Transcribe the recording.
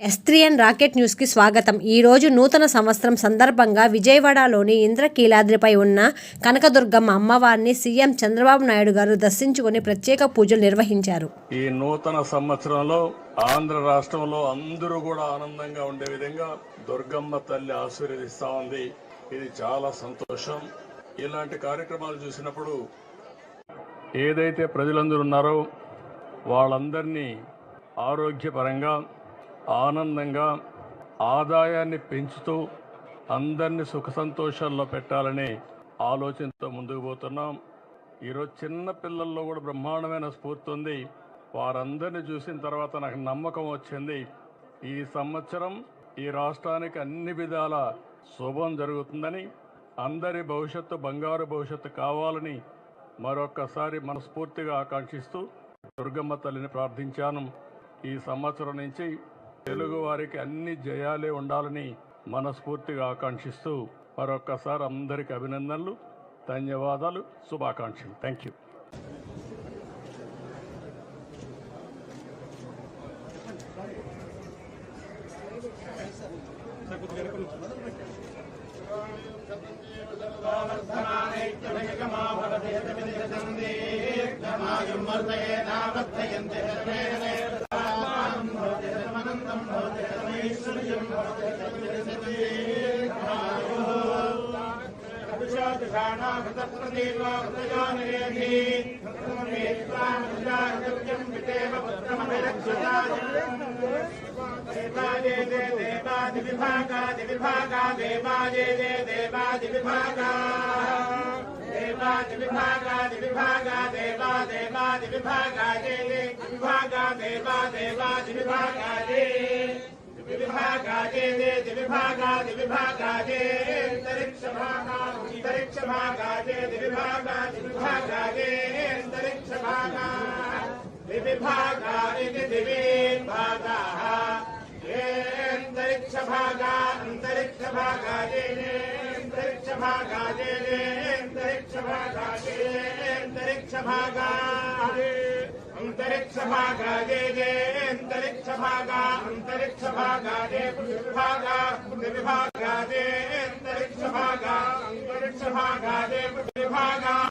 ఎస్3ఎన్ rocket న్యూస్కి స్వాగతం. ఈరోజు నూతన సంవత్సరం సందర్భంగా విజయవాడలోని ఇంద్రకీలాద్రిపై ఉన్న కనకదుర్గమ్మ అమ్మవారిని సీఎం చంద్రబాబు నాయుడు గారు దర్శించుకుని ప్రత్యేక పూజలు నిర్వహించారు. ఈ నూతన సంవత్సరంలో ఆంధ్ర రాష్ట్రంలో అందరూ కూడా ఆనందంగా ఉండే విధంగా దుర్గమ్మ తల్లి ఆశీర్వదిస్తా ఉంది. ఇది చాలా సంతోషం. ఇలాంటి కార్యక్రమాలు చూసినప్పుడు ఏదైతే ప్రజలందరూ ఉన్నారో వాళ్ళందరినీ ఆరోగ్యపరంగా ఆనందంగా ఆదాయాన్ని పెంచుతూ అందరినీ సుఖ సంతోషాల్లో పెట్టాలనే ఆలోచనతో ముందుకు పోతున్నాం. ఈరోజు చిన్న పిల్లల్లో కూడా బ్రహ్మాండమైన స్ఫూర్తి ఉంది. వారందరినీ చూసిన తర్వాత నాకు నమ్మకం వచ్చింది, ఈ సంవత్సరం ఈ రాష్ట్రానికి అన్ని విధాల శుభం జరుగుతుందని, అందరి భవిష్యత్తు బంగారు భవిష్యత్తు కావాలని మరొక్కసారి మనస్ఫూర్తిగా ఆకాంక్షిస్తూ దుర్గమ్మ తల్లిని ప్రార్థించాను. ఈ సంవత్సరం నుంచి తెలుగు వారికి అన్ని జయాలే ఉండాలని మనస్ఫూర్తిగా ఆకాంక్షిస్తూ మరొక్కసారి అందరికి అభినందనలు, ధన్యవాదాలు, శుభాకాంక్షలు. Thank you. अंतरिक्ष भागा